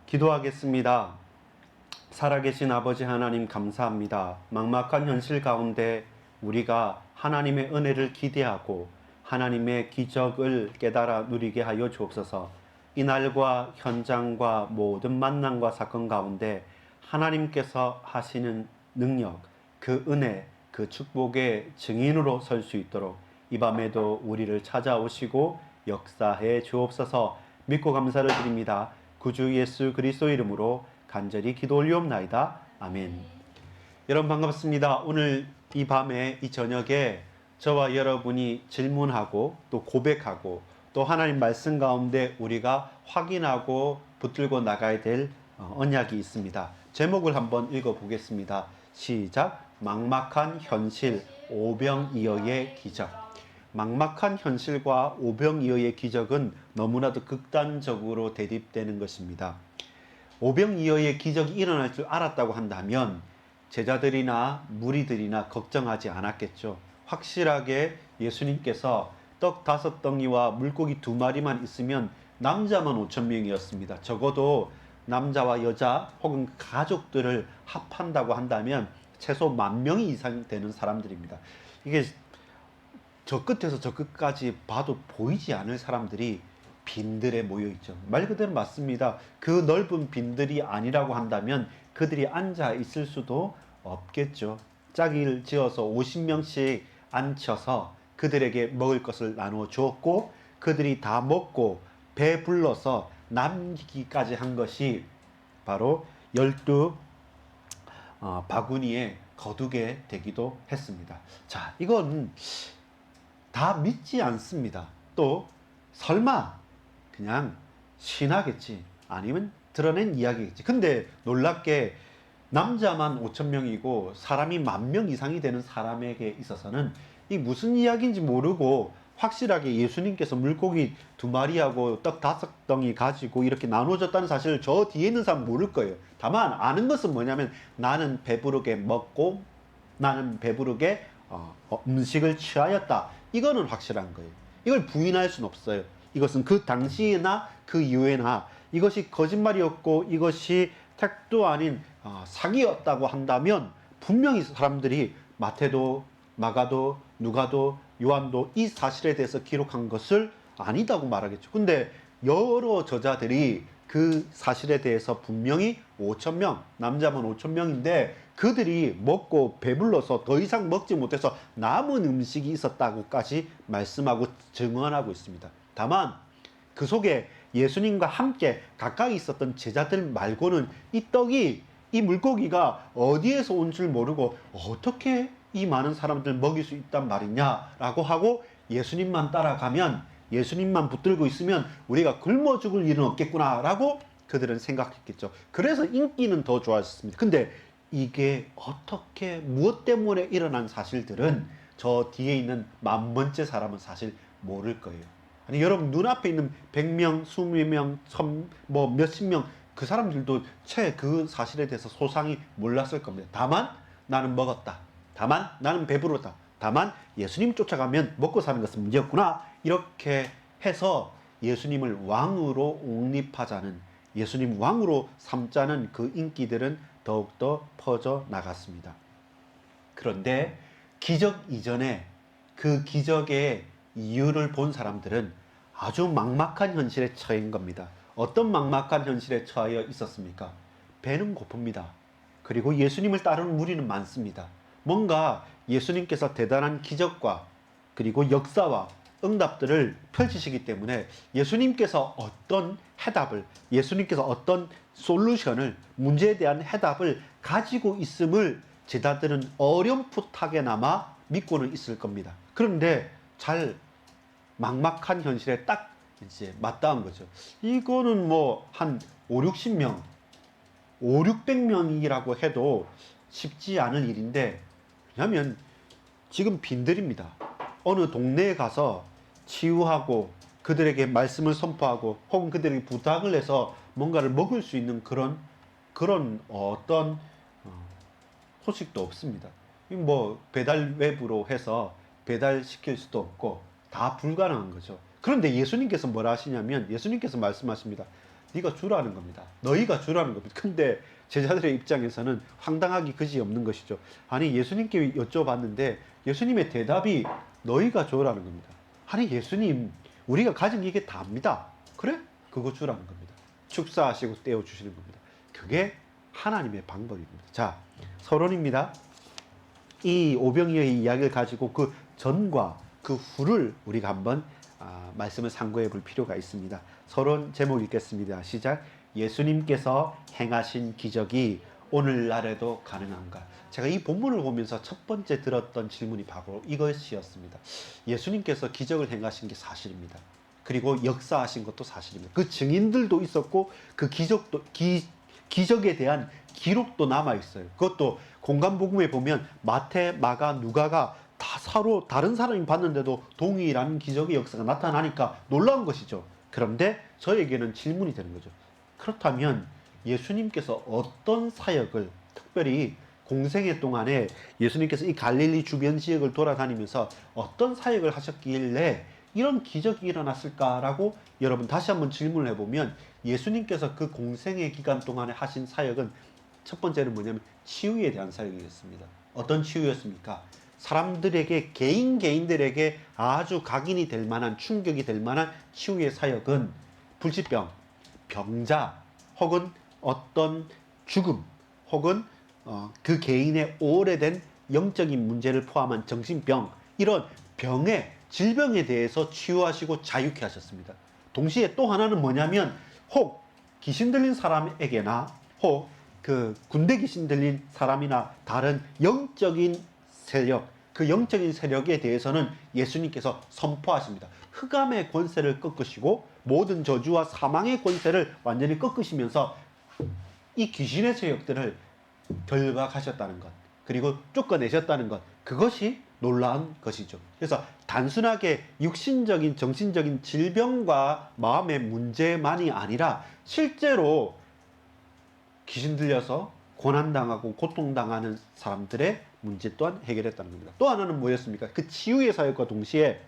기도하겠습니다. 살아계신 아버지 하나님 감사합니다. 막막한 현실 가운데 우리가 하나님의 은혜를 기대하고 하나님의 기적을 깨달아 누리게 하여 주옵소서. 이날과 현장과 모든 만남과 사건 가운데 하나님께서 하시는 능력, 그 은혜, 그 축복의 증인으로 설 수 있도록 이 밤에도 우리를 찾아오시고 역사해 주옵소서. 믿고 감사를 드립니다. 구주 예수 그리스도 이름으로 간절히 기도 올리옵나이다. 아멘. 여러분 반갑습니다. 오늘 이 밤에 이 저녁에 저와 여러분이 질문하고 또 고백하고 또 하나님 말씀 가운데 우리가 확인하고 붙들고 나가야 될 언약이 있습니다. 제목을 한번 읽어보겠습니다. 시작. 막막한 현실 오병이어의 기적. 막막한 현실과 오병이어의 기적은 너무나도 극단적으로 대립되는 것입니다. 오병이어의 기적이 일어날 줄 알았다고 한다면 제자들이나 무리들이나 걱정하지 않았겠죠. 확실하게 예수님께서 떡 5덩이와 물고기 2마리만 있으면 남자만 5,000명이었습니다. 적어도 남자와 여자 혹은 가족들을 합한다고 한다면 최소 10,000명이 이상 되는 사람들입니다. 이게 저 끝에서 저 끝까지 봐도 보이지 않을 사람들이 빈들에 모여있죠. 말 그대로 맞습니다. 그 넓은 빈들이 아니라고 한다면 그들이 앉아 있을 수도 없겠죠. 짝을 지어서 50명씩 앉혀서 그들에게 먹을 것을 나누어 주었고 그들이 다 먹고 배불러서 남기기까지 한 것이 바로 12 바구니에 거두게 되기도 했습니다. 자, 이건 다 믿지 않습니다. 또 설마 그냥 신하겠지 아니면 드러낸 이야기겠지. 근데 놀랍게 남자만 5,000명이고 사람이 10,000명 이상이 되는 사람에게 있어서는 이 무슨 이야기인지 모르고 확실하게 예수님께서 물고기 2마리하고 떡 5덩이 가지고 이렇게 나눠줬다는 사실을 저 뒤에 있는 사람은 모를 거예요. 다만 아는 것은 뭐냐면 나는 배부르게 먹고 나는 배부르게 음식을 취하였다. 이거는 확실한 거예요. 이걸 부인할 수는 없어요. 이것은 그 당시나 그 이후에나 이것이 거짓말이었고 이것이 택도 아닌 사기였다고 한다면 분명히 사람들이 마태도 마가도 누가도 요한도 이 사실에 대해서 기록한 것을 아니다고 말하겠죠. 근데 여러 저자들이 그 사실에 대해서 분명히 5,000명, 남자만 5,000명인데 그들이 먹고 배불러서 더 이상 먹지 못해서 남은 음식이 있었다고까지 말씀하고 증언하고 있습니다. 다만 그 속에 예수님과 함께 가까이 있었던 제자들 말고는 이 떡이, 이 물고기가 어디에서 온 줄 모르고 어떻게 이 많은 사람들 먹일 수 있단 말이냐라고 하고 예수님만 따라가면, 예수님만 붙들고 있으면 우리가 굶어 죽을 일은 없겠구나라고 그들은 생각했겠죠. 그래서 인기는 더 좋았습니다. 근데 이게 어떻게 무엇 때문에 일어난 사실들은 저 뒤에 있는 10,000번째 사람은 사실 모를 거예요. 아니 여러분 눈앞에 있는 100명, 20명, 뭐 몇십 명 그 사람들도 채 그 사실에 대해서 소상히 몰랐을 겁니다. 다만 나는 먹었다. 다만 나는 배부르다. 다만 예수님 쫓아가면 먹고 사는 것은 문제였구나. 이렇게 해서 예수님을 왕으로 옹립하자는, 예수님 왕으로 삼자는 그 인기들은 더욱더 퍼져 나갔습니다. 그런데 기적 이전에 그 기적의 이유를 본 사람들은 아주 막막한 현실에 처한 겁니다. 어떤 막막한 현실에 처하여 있었습니까? 배는 고픕니다. 그리고 예수님을 따르는 무리는 많습니다. 뭔가 예수님께서 대단한 기적과 그리고 역사와 응답들을 펼치시기 때문에 예수님께서 어떤 해답을, 예수님께서 어떤 솔루션을, 문제에 대한 해답을 가지고 있음을 제자들은 어렴풋하게나마 믿고는 있을 겁니다. 그런데 잘 막막한 현실에 딱 이제 맞닿은 거죠. 이거는 뭐 한 5, 60명, 5, 600명이라고 해도 쉽지 않은 일인데, 왜냐하면 지금 빈들입니다. 어느 동네에 가서 치유하고 그들에게 말씀을 선포하고 혹은 그들에게 부탁을 해서 뭔가를 먹을 수 있는 그런 어떤 소식도 없습니다. 뭐 배달 웹으로 해서 배달시킬 수도 없고 다 불가능한 거죠. 그런데 예수님께서 뭐라 하시냐면 예수님께서 말씀하십니다. 네가 주라는 겁니다. 너희가 주라는 겁니다. 근데 제자들의 입장에서는 황당하기 그지없는 것이죠. 아니 예수님께 여쭤봤는데 예수님의 대답이 너희가 주라는 겁니다. 아니 예수님 우리가 가진 게 이게 다입니다. 그래? 그거 주라는 겁니다. 축사하시고 떼어주시는 겁니다. 그게 하나님의 방법입니다. 자, 서론입니다. 이 오병이어의 이야기를 가지고 그 전과 그 후를 우리가 한번 말씀을 상고해 볼 필요가 있습니다. 서론 제목 읽겠습니다. 시작. 예수님께서 행하신 기적이 오늘날에도 가능한가? 제가 이 본문을 보면서 첫 번째 들었던 질문이 바로 이것이었습니다. 예수님께서 기적을 행하신 게 사실입니다. 그리고 역사하신 것도 사실입니다. 그 증인들도 있었고 그 기적에 대한 기록도 남아 있어요. 그것도 공간복음에 보면 마태, 마가, 누가가 다 서로 다른 사람이 봤는데도 동일한 기적의 역사가 나타나니까 놀라운 것이죠. 그런데 저에게는 질문이 되는 거죠. 그렇다면 예수님께서 어떤 사역을, 특별히 공생애 동안에 예수님께서 이 갈릴리 주변 지역을 돌아다니면서 어떤 사역을 하셨길래 이런 기적이 일어났을까라고 여러분 다시 한번 질문을 해보면 예수님께서 그 공생애 기간 동안에 하신 사역은 첫 번째는 뭐냐면 치유에 대한 사역이었습니다. 어떤 치유였습니까? 사람들에게 개인들에게 아주 각인이 될 만한, 충격이 될 만한 치유의 사역은 불치병, 병자, 혹은 어떤 죽음, 혹은 그 개인의 오래된 영적인 문제를 포함한 정신병, 이런 병의 질병에 대해서 치유하시고 자유케 하셨습니다. 동시에 또 하나는 뭐냐면 혹 귀신 들린 사람에게나 혹 그 군대 귀신 들린 사람이나 다른 영적인 세력, 그 영적인 세력에 대해서는 예수님께서 선포하십니다. 흑암의 권세를 꺾으시고 모든 저주와 사망의 권세를 완전히 꺾으시면서 이 귀신의 세력들을 결박하셨다는 것, 그리고 쫓아내셨다는 것, 그것이 놀라운 것이죠. 그래서 단순하게 육신적인 정신적인 질병과 마음의 문제만이 아니라 실제로 귀신 들려서 고난당하고 고통당하는 사람들의 문제 또한 해결했다는 겁니다. 또 하나는 뭐였습니까? 그 치유의 사역과 동시에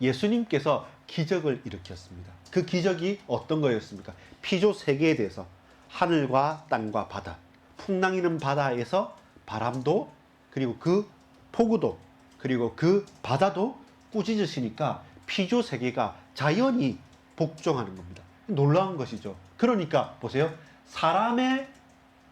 예수님께서 기적을 일으켰습니다. 그 기적이 어떤 거였습니까? 피조 세계에 대해서 하늘과 땅과 바다, 풍랑이는 바다에서 바람도, 그리고 그 폭우도, 그리고 그 바다도 꾸짖으시니까 피조 세계가 자연이 복종하는 겁니다. 놀라운 것이죠. 그러니까 보세요. 사람의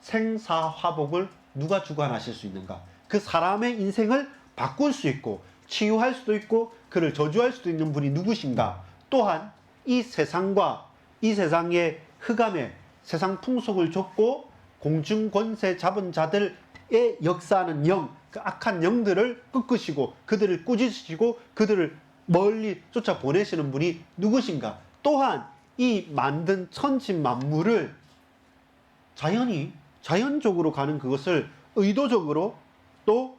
생사화복을 누가 주관하실 수 있는가? 그 사람의 인생을 바꿀 수 있고 치유할 수도 있고 그를 저주할 수도 있는 분이 누구신가? 또한 이 세상과 이 세상의 흑암에 세상 풍속을 줬고 공중 권세 잡은 자들의 역사하는 영, 그 악한 영들을 꺾으시고 그들을 꾸짖으시고 그들을 멀리 쫓아 보내시는 분이 누구신가? 또한 이 만든 천지 만물을 자연적으로 가는 그것을 의도적으로 또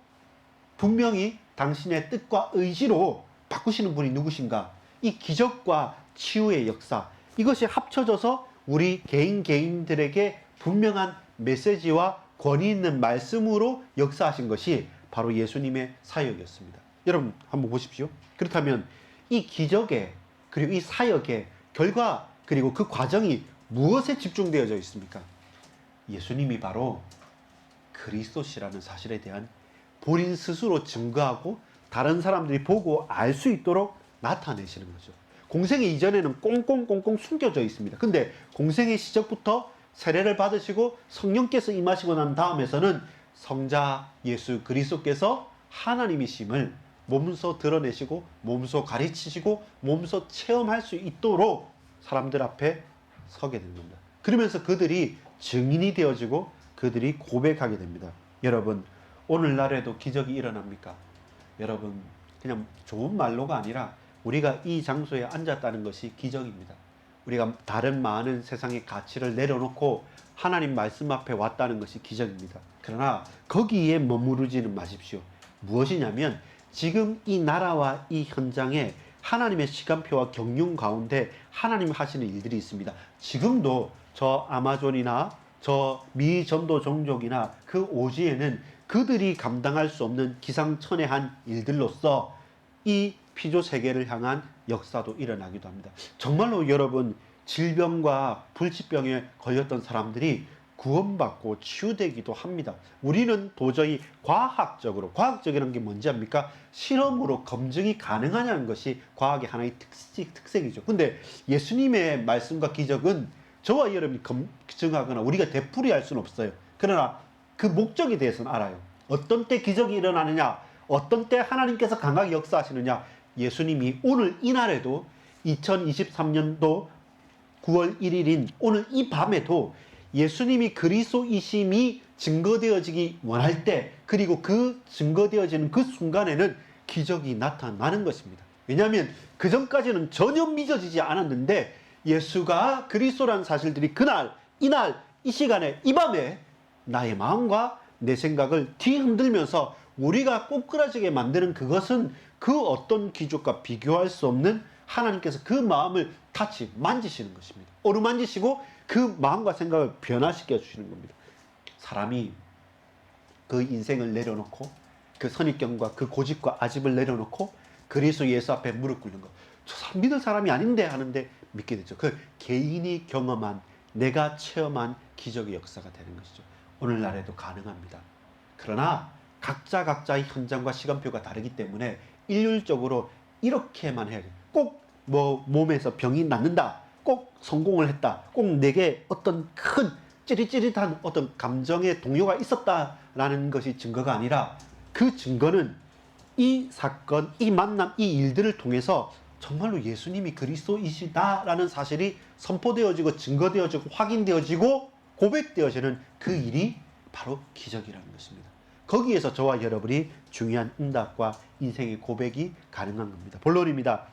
분명히 당신의 뜻과 의지로 바꾸시는 분이 누구신가? 이 기적과 치유의 역사, 이것이 합쳐져서 우리 개인들에게 분명한 메시지와 권위 있는 말씀으로 역사하신 것이 바로 예수님의 사역이었습니다. 여러분 한번 보십시오. 그렇다면 이 기적의 그리고 이 사역의 결과 그리고 그 과정이 무엇에 집중되어져 있습니까? 예수님이 바로 그리스도시라는 사실에 대한 본인 스스로 증거하고 다른 사람들이 보고 알 수 있도록 나타내시는 거죠. 공생의 이전에는 꽁꽁꽁꽁 숨겨져 있습니다. 근데 공생의 시작부터 세례를 받으시고 성령께서 임하시고 난 다음에서는 성자 예수 그리스도께서 하나님이심을 몸소 드러내시고 몸소 가르치시고 몸소 체험할 수 있도록 사람들 앞에 서게 된 겁니다. 그러면서 그들이 증인이 되어지고 그들이 고백하게 됩니다. 여러분 오늘날에도 기적이 일어납니까? 여러분 그냥 좋은 말로가 아니라 우리가 이 장소에 앉았다는 것이 기적입니다. 우리가 다른 많은 세상의 가치를 내려놓고 하나님 말씀 앞에 왔다는 것이 기적입니다. 그러나 거기에 머무르지는 마십시오. 무엇이냐면 지금 이 나라와 이 현장에 하나님의 시간표와 경륜 가운데 하나님 하시는 일들이 있습니다. 지금도 저 아마존이나 저 미전도 종족이나 그 오지에는 그들이 감당할 수 없는 기상천외한 일들로서 이 피조 세계를 향한 역사도 일어나기도 합니다. 정말로 여러분 질병과 불치병에 걸렸던 사람들이 구원받고 치유되기도 합니다. 우리는 도저히 과학적이라는 게 뭔지 압니까? 실험으로 검증이 가능하냐는 것이 과학의 하나의 특색이죠. 근데 예수님의 말씀과 기적은 저와 여러분이 검증하거나 우리가 되풀이할 수는 없어요. 그러나 그 목적에 대해서는 알아요. 어떤 때 기적이 일어나느냐, 어떤 때 하나님께서 강하게 역사하시느냐. 예수님이 오늘 이날에도 2023년도 9월 1일인 오늘 이 밤에도 예수님이 그리스도이심이 증거되어지기 원할 때, 그리고 그 증거되어지는 그 순간에는 기적이 나타나는 것입니다. 왜냐하면 그 전까지는 전혀 믿어지지 않았는데 예수가 그리스도라는 사실들이 그날, 이날, 이 시간에, 이 밤에 나의 마음과 내 생각을 뒤흔들면서 우리가 꼬꾸라지게 만드는 그것은 그 어떤 기적과 비교할 수 없는 하나님께서 그 마음을 만지시는 것입니다. 어루만지시고 그 마음과 생각을 변화시켜 주시는 겁니다. 사람이 그 인생을 내려놓고 그 선입견과 그 고집과 아집을 내려놓고 그리스도 예수 앞에 무릎 꿇는 것. 저 사람 믿을 사람이 아닌데 하는데 믿게 되죠. 그 개인이 경험한, 내가 체험한 기적의 역사가 되는 것이죠. 오늘날에도 가능합니다. 그러나 각자의 현장과 시간표가 다르기 때문에 일률적으로 이렇게만 해야 돼요. 꼭 몸에서 병이 낫는다, 꼭 성공을 했다, 꼭 내게 어떤 큰 찌릿찌릿한 어떤 감정의 동요가 있었다라는 것이 증거가 아니라, 그 증거는 이 사건, 이 만남, 이 일들을 통해서 정말로 예수님이 그리스도이시다라는 사실이 선포되어지고 증거되어지고 확인되어지고 고백되어지는 그 일이 바로 기적이라는 것입니다. 거기에서 저와 여러분이 중요한 응답과 인생의 고백이 가능한 겁니다. 본론입니다.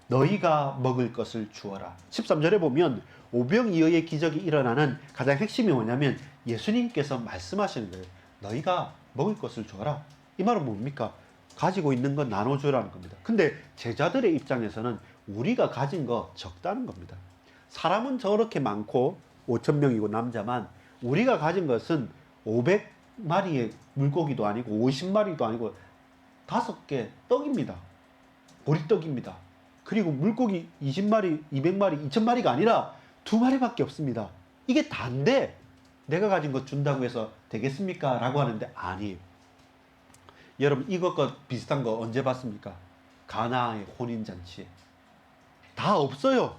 너희가 먹을 것을 주어라. 13절에 보면 오병이어의 기적이 일어나는 가장 핵심이 뭐냐면 예수님께서 말씀하시는 거예요. 너희가 먹을 것을 주어라. 이 말은 뭡니까? 가지고 있는 건 나눠주라는 겁니다. 근데 제자들의 입장에서는 우리가 가진 거 적다는 겁니다. 사람은 저렇게 많고 5,000명이고 남자만, 우리가 가진 것은 500마리의 물고기도 아니고 50마리도 아니고 5개 떡입니다. 보리떡입니다. 그리고 물고기 20마리, 200마리, 2000마리가 아니라 2마리밖에 없습니다. 이게 다인데 내가 가진 것 준다고 해서 되겠습니까? 라고 하는데 아니에요. 여러분 이것과 비슷한 거 언제 봤습니까? 가나의 혼인잔치에 다 없어요.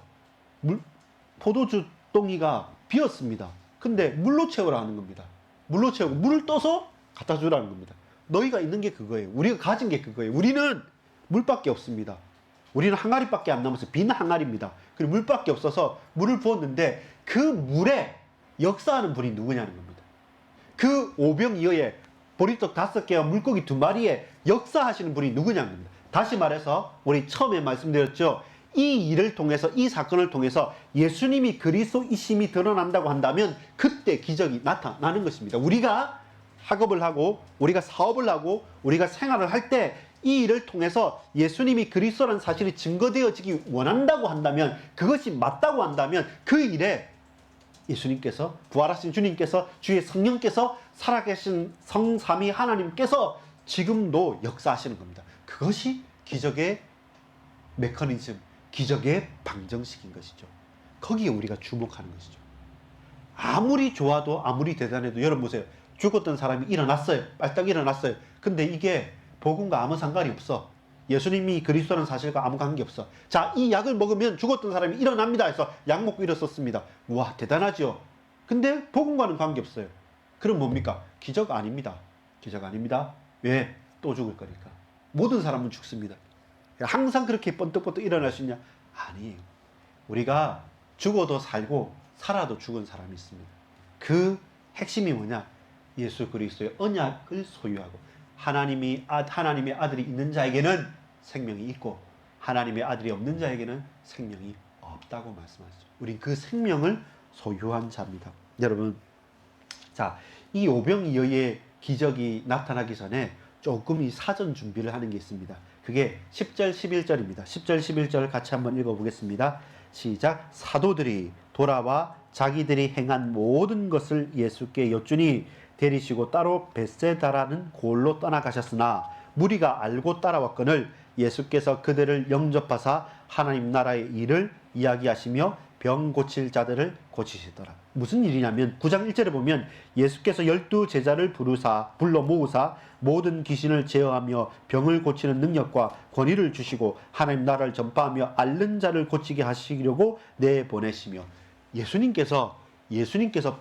포도주 똥이가 비었습니다. 근데 물로 채우라 하는 겁니다. 물로 채우고 물을 떠서 갖다 주라는 겁니다. 너희가 있는 게 그거예요. 우리가 가진 게 그거예요. 우리는 물밖에 없습니다. 우리는 항아리밖에 안 남아서 빈 항아리입니다. 그리고 물밖에 없어서 물을 부었는데 그 물에 역사하는 분이 누구냐는 겁니다. 그 오병이어의 보리떡 5개와 물고기 2마리에 역사하시는 분이 누구냐는 겁니다. 다시 말해서 우리 처음에 말씀드렸죠. 이 일을 통해서, 이 사건을 통해서 예수님이 그리스도이심이 드러난다고 한다면 그때 기적이 나타나는 것입니다. 우리가 학업을 하고 우리가 사업을 하고 우리가 생활을 할 때 이 일을 통해서 예수님이 그리스도라는 사실이 증거되어지기 원한다고 한다면, 그것이 맞다고 한다면 그 일에 예수님께서, 부활하신 주님께서, 주의 성령께서, 살아계신 성삼위 하나님께서 지금도 역사하시는 겁니다. 그것이 기적의 메커니즘, 기적의 방정식인 것이죠. 거기에 우리가 주목하는 것이죠. 아무리 좋아도 아무리 대단해도, 여러분 보세요. 죽었던 사람이 일어났어요. 빨딱 일어났어요. 근데 이게 복음과 아무 상관이 없어. 예수님이 그리스도라는 사실과 아무 관계없어. 자, 이 약을 먹으면 죽었던 사람이 일어납니다 해서 약 먹고 일어섰습니다. 와, 대단하죠. 근데 복음과는 관계없어요. 그럼 뭡니까? 기적 아닙니다. 기적 아닙니다. 왜? 또 죽을 거니까. 모든 사람은 죽습니다. 항상 그렇게 번뜩번뜩 일어날 수 있냐? 아니에요. 우리가 죽어도 살고 살아도 죽은 사람이 있습니다. 그 핵심이 뭐냐? 예수 그리스도의 언약을 소유하고 하나님의 아들이 있는 자에게는 생명이 있고 하나님의 아들이 없는 자에게는 생명이 없다고 말씀하시죠. 우린 그 생명을 소유한 자입니다. 여러분, 자, 이 오병이어의 기적이 나타나기 전에 조금 이 사전 준비를 하는 게 있습니다. 그게 10절 11절입니다. 10절 11절 같이 한번 읽어보겠습니다. 시작. 사도들이 돌아와 자기들이 행한 모든 것을 예수께 여쭈니 데리시고 따로 벳세다라는 골로 떠나가셨으나 무리가 알고 따라왔거늘 예수께서 그들을 영접하사 하나님 나라의 일을 이야기하시며 병 고칠 자들을 고치시더라. 무슨 일이냐면 9장 1절에 보면 예수께서 12제자를 불러 모으사 모든 귀신을 제어하며 병을 고치는 능력과 권위를 주시고 하나님 나라를 전파하며 앓는 자를 고치게 하시려고 내보내시며, 예수님께서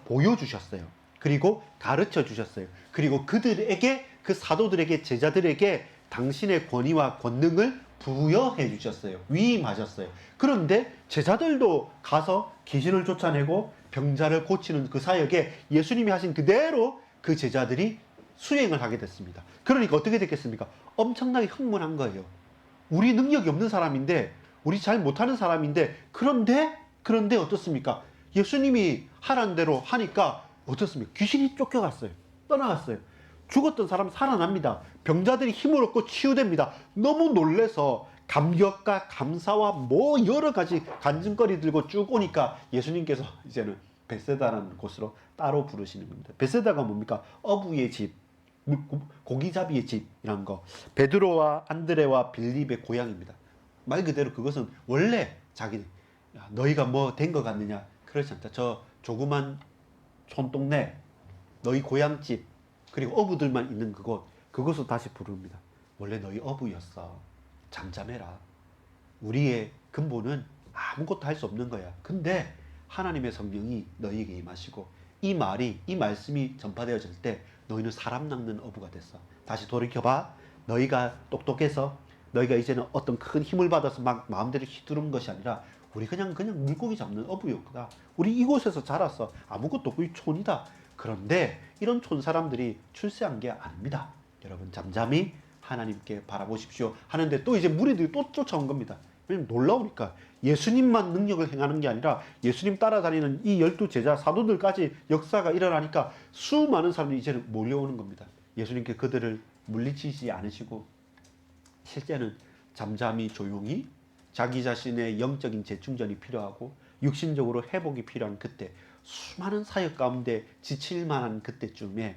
보여주셨어요. 그리고 가르쳐 주셨어요. 그리고 그들에게, 그 사도들에게, 제자들에게 당신의 권위와 권능을 부여해 주셨어요. 위임하셨어요. 그런데 제자들도 가서 귀신을 쫓아내고 병자를 고치는 그 사역에 예수님이 하신 그대로 그 제자들이 수행을 하게 됐습니다. 그러니까 어떻게 됐겠습니까? 엄청나게 흥분한 거예요. 우리 능력이 없는 사람인데, 우리 잘 못하는 사람인데, 그런데 어떻습니까? 예수님이 하라는 대로 하니까 어떻습니까? 귀신이 쫓겨갔어요. 떠나갔어요. 죽었던 사람 살아납니다. 병자들이 힘을 얻고 치유됩니다. 너무 놀래서 감격과 감사와 뭐 여러 가지 간증거리 들고 쭉 오니까 예수님께서 이제는 베세다라는 곳으로 따로 부르시는 겁니다. 베세다가 뭡니까? 어부의 집, 고기잡이의 집이란 거. 베드로와 안드레와 빌립의 고향입니다. 말 그대로 그것은 원래 자기, 너희가 뭐 된 것 같느냐? 그렇지 않다. 저 조그만 촌동네, 너희 고향집, 그리고 어부들만 있는 그곳을 다시 부릅니다. 원래 너희 어부였어. 잠잠해라. 우리의 근본은 아무것도 할 수 없는 거야. 근데 하나님의 성령이 너희에게 임하시고 이 말씀이 전파되어질 때 너희는 사람 낚는 어부가 됐어. 다시 돌이켜봐. 너희가 똑똑해서 너희가 이제는 어떤 큰 힘을 받아서 막 마음대로 휘두른 것이 아니라 우리 그냥 물고기 잡는 어부였구나. 우리 이곳에서 자랐어. 아무것도 없고 이 촌이다. 그런데 이런 촌 사람들이 출세한 게 아닙니다. 여러분 잠잠히 하나님께 바라보십시오 하는데 또 이제 무리들이 또 쫓아온 겁니다. 왜냐면 놀라우니까. 예수님만 능력을 행하는 게 아니라 예수님 따라다니는 이 12제자 사도들까지 역사가 일어나니까 수많은 사람들이 이제는 몰려오는 겁니다. 예수님께 그들을 물리치지 않으시고 실제는 잠잠히 조용히 자기 자신의 영적인 재충전이 필요하고 육신적으로 회복이 필요한 그때, 수많은 사역 가운데 지칠 만한 그때쯤에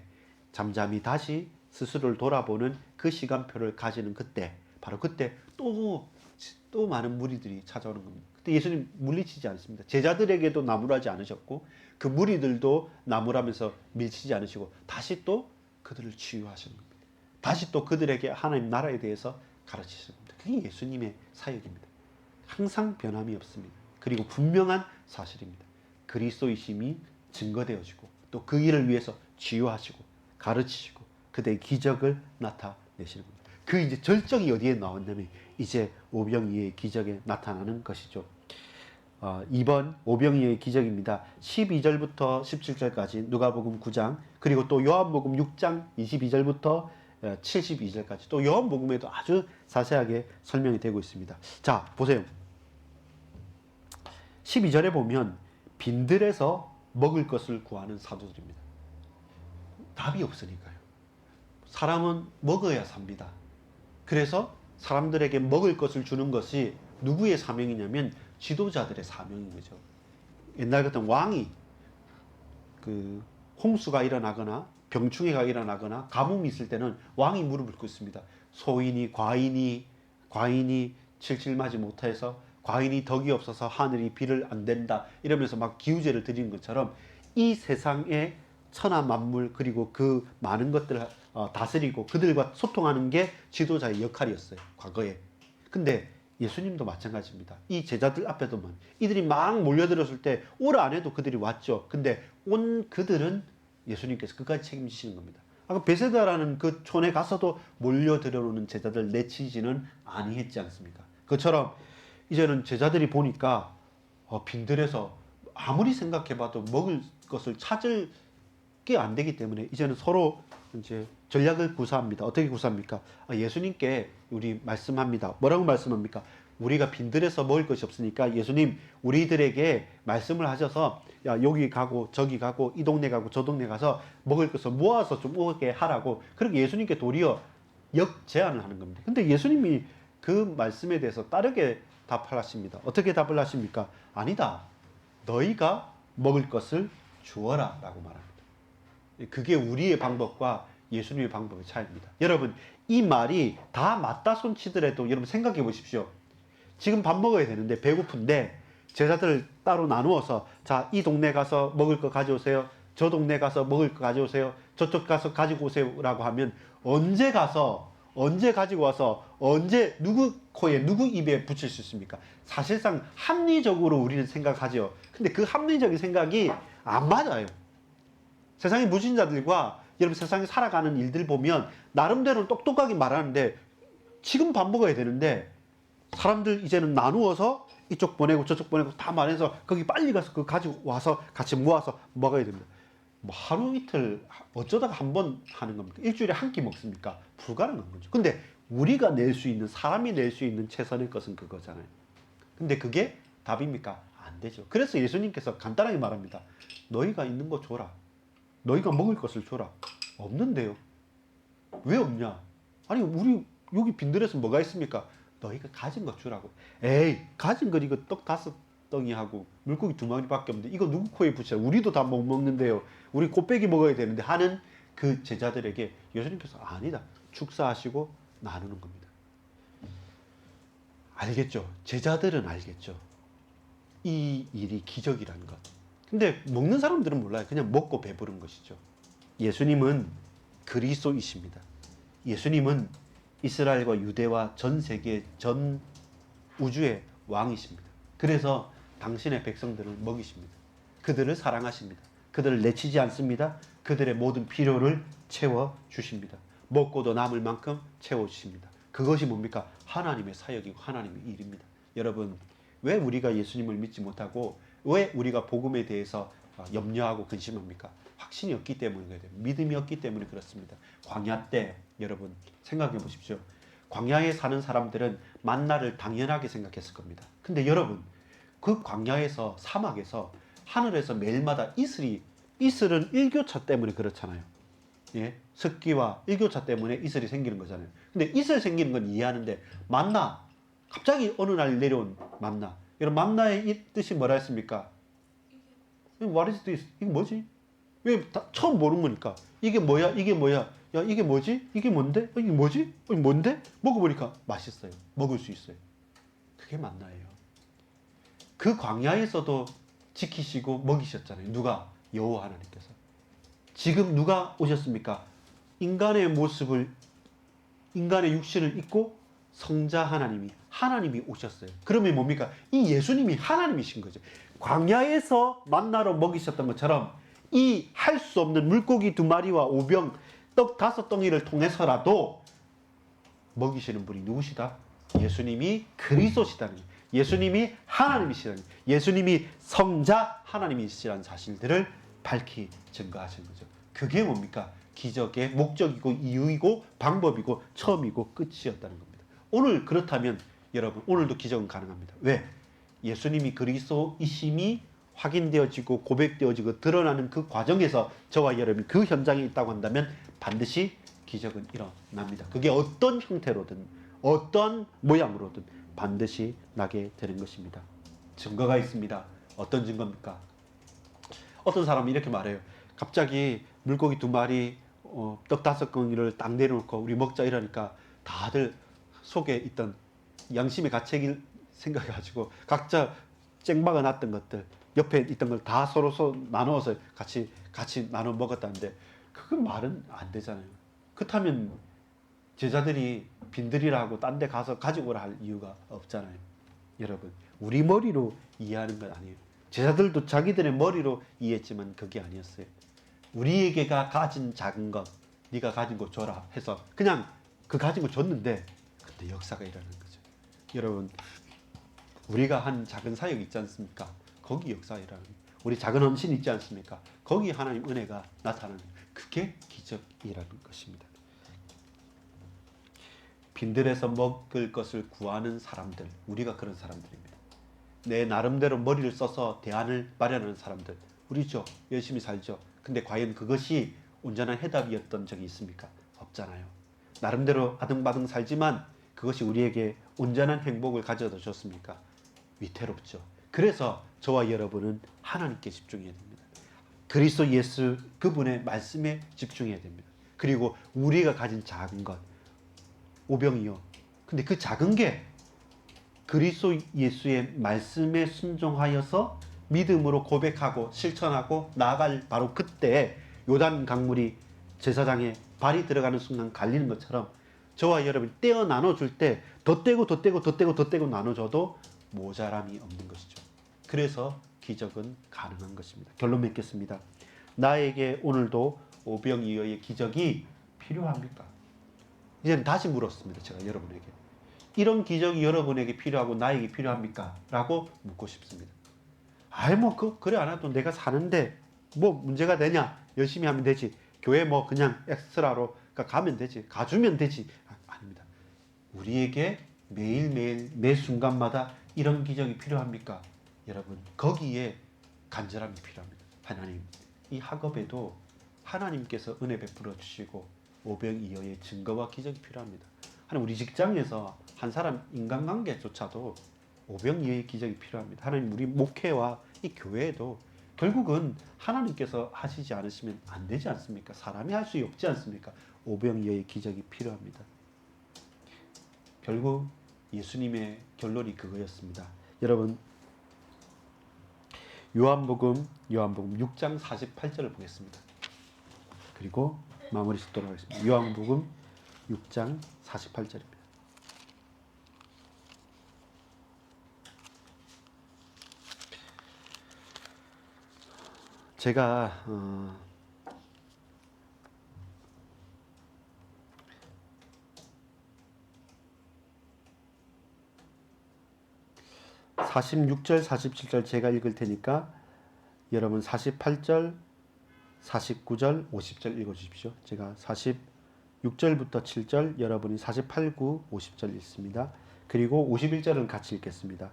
잠잠히 다시 스스로를 돌아보는 그 시간표를 가지는 그때, 바로 그때 또 많은 무리들이 찾아오는 겁니다. 그때 예수님 물리치지 않습니다. 제자들에게도 나무라지 않으셨고 그 무리들도 나무라면서 밀치지 않으시고 다시 또 그들을 치유하시는 겁니다. 다시 또 그들에게 하나님 나라에 대해서 가르치시는 겁니다. 그게 예수님의 사역입니다. 항상 변함이 없습니다. 그리고 분명한 사실입니다. 그리스도이심이 증거되어지고 또 그 일을 위해서 치유하시고 가르치시고 그대의 기적을 나타내시는 겁니다. 그 이제 절정이 어디에 나왔냐면 이제 오병이어의 기적에 나타나는 것이죠. 2번 오병이어의 기적입니다. 12절부터 17절까지 누가복음 9장, 그리고 또 요한복음 6장 22절부터 72절까지, 또 요한복음에도 아주 자세하게 설명이 되고 있습니다. 자, 보세요. 12절에 보면 빈들에서 먹을 것을 구하는 사도들입니다. 답이 없으니까요. 사람은 먹어야 삽니다. 그래서 사람들에게 먹을 것을 주는 것이 누구의 사명이냐면 지도자들의 사명인 거죠. 옛날 같은 왕이 홍수가 일어나거나 병충해가 일어나거나 가뭄이 있을 때는 왕이 무릎을 꿇습니다. 소인이 과인이 칠칠맞이 못해서, 과인이 덕이 없어서 하늘이 비를 안 된다 이러면서 막 기우제를 드리는 것처럼 이 세상의 천하 만물 그리고 그 많은 것들을 다스리고 그들과 소통하는 게 지도자의 역할이었어요, 과거에. 근데 예수님도 마찬가지입니다. 이 제자들 앞에도만 이들이 막 몰려들었을 때 오라 안 해도 그들이 왔죠. 근데 온 그들은 예수님께서 끝까지 책임지시는 겁니다. 아까 베세다라는 그 촌에 가서도 몰려들어오는 제자들 내치지는 아니했지 않습니까? 그처럼 이제는 제자들이 보니까 빈들에서 아무리 생각해봐도 먹을 것을 찾을 게 안 되기 때문에 이제는 서로 이제 전략을 구사합니다. 어떻게 구사합니까? 예수님께 우리 말씀합니다. 뭐라고 말씀합니까? 우리가 빈들에서 먹을 것이 없으니까 예수님 우리들에게 말씀을 하셔서 야 여기 가고 저기 가고 이 동네 가고 저 동네 가서 먹을 것을 모아서 좀 오게 하라고, 그렇게 예수님께 도리어 역제안을 하는 겁니다. 근데 예수님이 그 말씀에 대해서 다르게 답을 하십니다. 어떻게 답을 하십니까? 아니다. 너희가 먹을 것을 주어라 라고 말합니다. 그게 우리의 방법과 예수님의 방법의 차이입니다. 여러분 이 말이 다 맞다 손치더라도 여러분 생각해 보십시오. 지금 밥 먹어야 되는데 배고픈데 제자들 따로 나누어서 자, 이 동네 가서 먹을 거 가져오세요. 저 동네 가서 먹을 거 가져오세요. 저쪽 가서 가지고 오세요라고 하면 언제 가서 언제 가지고 와서 언제 누구 코에 누구 입에 붙일 수 있습니까? 사실상 합리적으로 우리는 생각하죠. 근데 그 합리적인 생각이 안 맞아요. 세상의 무신자들과 여러분 세상에 살아가는 일들 보면 나름대로 똑똑하게 말하는데 지금 밥 먹어야 되는데 사람들 이제는 나누어서 이쪽 보내고 저쪽 보내고 다 말해서 거기 빨리 가서 그거 가지고 와서 같이 모아서 먹어야 됩니다. 뭐 하루 이틀 어쩌다가 한 번 하는 겁니까? 일주일에 한 끼 먹습니까? 불가능한 거죠. 근데 우리가 낼 수 있는 사람이 낼 수 있는 최선의 것은 그거잖아요. 근데 그게 답입니까? 안 되죠. 그래서 예수님께서 간단하게 말합니다. 너희가 있는 거 줘라. 너희가 먹을 것을 줘라. 없는데요. 왜 없냐? 아니 우리 여기 빈들에서 뭐가 있습니까? 너희가 가진 거 주라고. 에이 가진 거 이거 떡 5덩이하고 물고기 2마리밖에 없는데 이거 누구 코에 붙여? 우리도 다 못 먹는데요. 우리 곱빼기 먹어야 되는데 하는 그 제자들에게 예수님께서 아니다. 축사하시고 나누는 겁니다. 알겠죠? 제자들은 알겠죠? 이 일이 기적이라는 것. 근데 먹는 사람들은 몰라요. 그냥 먹고 배부른 것이죠. 예수님은 그리스도이십니다. 예수님은 이스라엘과 유대와 전 세계 전 우주의 왕이십니다. 그래서 당신의 백성들을 먹이십니다. 그들을 사랑하십니다. 그들을 내치지 않습니다. 그들의 모든 필요를 채워주십니다. 먹고도 남을 만큼 채워주십니다. 그것이 뭡니까? 하나님의 사역이고 하나님의 일입니다. 여러분, 왜 우리가 예수님을 믿지 못하고 왜 우리가 복음에 대해서 염려하고 근심합니까? 확신이 없기 때문에 그래요. 믿음이 없기 때문에 그렇습니다. 광야 때 여러분 생각해 보십시오. 광야에 사는 사람들은 만나를 당연하게 생각했을 겁니다. 근데 여러분 그 광야에서 사막에서 하늘에서 매일마다 이슬은 일교차 때문에 그렇잖아요. 예? 습기와 일교차 때문에 이슬이 생기는 거잖아요. 근데 이슬 생기는 건 이해하는데 만나 갑자기 어느 날 내려온 만나. 여러분 만나의 뜻이 뭐라 했습니까? What is this? 이게 뭐지? 왜 처음 모르는 거니까 이게 뭐야? 이게 뭐야? 야 이게 뭐지? 이게 뭔데? 이게 뭐지? 이게 뭔데? 먹어보니까 맛있어요. 먹을 수 있어요. 그게 만나예요. 그 광야에서도 지키시고 먹이셨잖아요. 누가? 여호와 하나님께서. 지금 누가 오셨습니까? 인간의 모습을 인간의 육신을 입고 성자 하나님이 오셨어요. 그러면 뭡니까? 이 예수님이 하나님이신 거죠. 광야에서 만나로 먹이셨던 것처럼 이 할 수 없는 물고기 2마리와 오병 떡 5덩이를 통해서라도 먹이시는 분이 누구시다? 예수님이 그리스도시다는 거예요. 예수님이 하나님이시라는 거예요. 예수님이 성자 하나님이시라는 사실들을 밝히 증거하신 거죠. 그게 뭡니까? 기적의 목적이고 이유이고 방법이고 처음이고 끝이었다는 겁니다. 오늘 그렇다면 여러분 오늘도 기적은 가능합니다. 왜? 예수님이 그리스도이심이 확인되어지고 고백되어지고 드러나는 그 과정에서 저와 여러분이 그 현장에 있다고 한다면 반드시 기적은 일어납니다. 그게 어떤 형태로든 어떤 모양으로든 반드시 나게 되는 것입니다. 증거가 있습니다. 어떤 증거입니까? 어떤 사람이 이렇게 말해요. 갑자기 물고기 2마리 떡 5덩이를 딱 내려놓고 우리 먹자 이러니까 다들 속에 있던 양심의 가책을 생각해가지고 각자 쨍박아 놨던 것들 옆에 있던 걸 다 서로 나누어서 같이 나눠 먹었다는데 그건 말은 안 되잖아요. 그렇다면 제자들이 빈들이라고 딴 데 가서 가지고 오라 할 이유가 없잖아요. 여러분 우리 머리로 이해하는 건 아니에요. 제자들도 자기들의 머리로 이해했지만 그게 아니었어요. 우리에게가 가진 작은 것 네가 가진 거 줘라 해서 그냥 그 가진 거 줬는데 그때 역사가 일어나는 거죠. 여러분 우리가 한 작은 사역 있지 않습니까? 거기 역사가 일어나는 거예요. 우리 작은 헌신 있지 않습니까? 거기 하나님 은혜가 나타나는 거예요. 그게 기적이라는 것입니다. 빈들에서 먹을 것을 구하는 사람들, 우리가 그런 사람들입니다. 내 나름대로 머리를 써서 대안을 마련하는 사람들, 우리죠. 열심히 살죠. 근데 과연 그것이 온전한 해답이었던 적이 있습니까? 없잖아요. 나름대로 아등바등 살지만 그것이 우리에게 온전한 행복을 가져다 줬습니까? 위태롭죠. 그래서 저와 여러분은 하나님께 집중해야 됩니다. 그리스도 예수 그분의 말씀에 집중해야 됩니다. 그리고 우리가 가진 작은 것, 오병이요. 근데 그 작은 게 그리스도 예수의 말씀에 순종하여서 믿음으로 고백하고 실천하고 나아갈 바로 그때 요단 강물이 제사장의 발이 들어가는 순간 갈리는 것처럼 저와 여러분이 떼어 나눠줄 때 더 떼고 더 떼고 더 떼고 더 떼고 나눠줘도 모자람이 없는 것이죠. 그래서 기적은 가능한 것입니다. 결론 맺겠습니다. 나에게 오늘도 오병이어의 기적이 필요합니까? 이제는 다시 물었습니다. 제가 여러분에게. 이런 기적이 여러분에게 필요하고 나에게 필요합니까? 라고 묻고 싶습니다. 그래 안 해도 내가 사는데 뭐 문제가 되냐? 열심히 하면 되지. 교회 뭐 그냥 엑스트라로 가면 되지. 가주면 되지. 아닙니다. 우리에게 매일매일 매 순간마다 이런 기적이 필요합니까? 여러분, 거기에 간절함이 필요합니다. 하나님, 이 학업에도 하나님께서 은혜 베풀어 주시고 오병이어의 증거와 기적이 필요합니다. 하나님, 우리 직장에서 한 사람 인간관계조차도 오병이어의 기적이 필요합니다. 하나님, 우리 목회와 이 교회에도 결국은 하나님께서 하시지 않으시면 안 되지 않습니까? 사람이 할 수 없지 않습니까? 오병이어의 기적이 필요합니다. 결국 예수님의 결론이 그거였습니다. 여러분, 요한복음 6장 48절을 보겠습니다. 그리고 마무리 짓도록 하겠습니다. 요한복음 6장 48절입니다. 제가 46절, 47절 제가 읽을 테니까 여러분 48절, 49절, 50절 읽어주십시오. 제가 46절부터 7절, 여러분이 48, 9, 50절 읽습니다. 그리고 51절은 같이 읽겠습니다.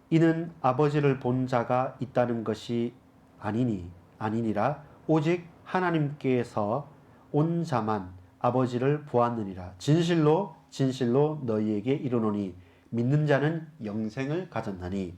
이는 아버지를 본 자가 있다는 것이 아니니라 오직 하나님께서 온 자만 아버지를 보았느니라. 진실로 진실로 너희에게 이르노니 믿는 자는 영생을 가졌나니.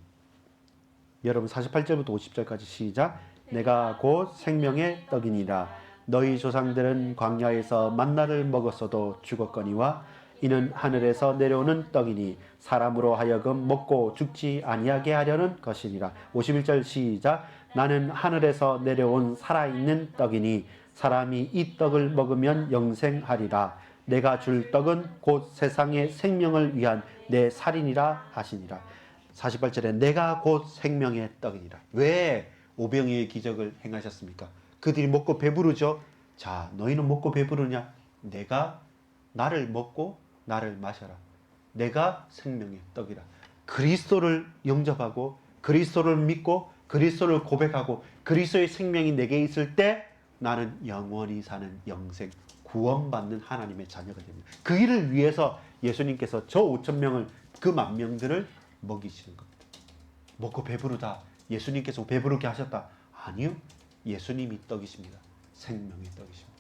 여러분 48절부터 50절까지 시작. 내가 곧 생명의 떡이니라. 너희 조상들은 광야에서 만나를 먹었어도 죽었거니와 이는 하늘에서 내려오는 떡이니 사람으로 하여금 먹고 죽지 아니하게 하려는 것이니라. 51절 시작. 나는 하늘에서 내려온 살아있는 떡이니 사람이 이 떡을 먹으면 영생하리라. 내가 줄 떡은 곧 세상의 생명을 위한 내 살이니라 하시니라. 48절에 내가 곧 생명의 떡이니라. 왜 오병이어의 기적을 행하셨습니까? 그들이 먹고 배부르죠. 자, 너희는 먹고 배부르냐? 내가 나를 먹고 나를 마셔라. 내가 생명의 떡이라. 그리스도를 영접하고 그리스도를 믿고 그리스도를 고백하고 그리스도의 생명이 내게 있을 때 나는 영원히 사는 영생, 구원받는 하나님의 자녀가 됩니다. 그 일을 위해서 예수님께서 저 5,000명을, 그 10,000명들을 먹이시는 겁니다. 먹고 배부르다. 예수님께서 배부르게 하셨다. 아니요. 예수님이 떡이십니다. 생명의 떡이십니다.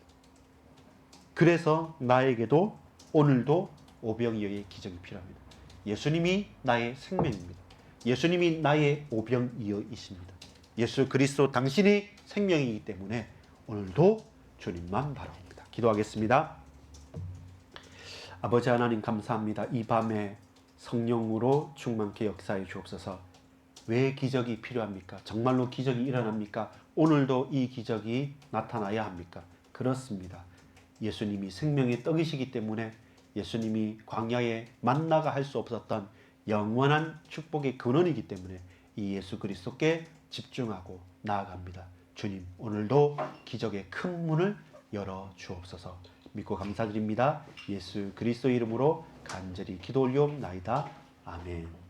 그래서 나에게도 오늘도 오병이어의 기적이 필요합니다. 예수님이 나의 생명입니다. 예수님이 나의 오병이어이십니다. 예수 그리스도 당신이 생명이기 때문에 오늘도 주님만 바라옵니다. 기도하겠습니다. 아버지 하나님 감사합니다. 이 밤에 성령으로 충만케 역사해 주옵소서. 왜 기적이 필요합니까? 정말로 기적이 일어납니까? 오늘도 이 기적이 나타나야 합니까? 그렇습니다. 예수님이 생명의 떡이시기 때문에 예수님이 광야에 만나가 할 수 없었던 영원한 축복의 근원이기 때문에 이 예수 그리스도께 집중하고 나아갑니다. 주님, 오늘도 기적의 큰 문을 열어 주옵소서. 믿고 감사드립니다. 예수 그리스도 이름으로 간절히 기도 올리옵나이다. 아멘.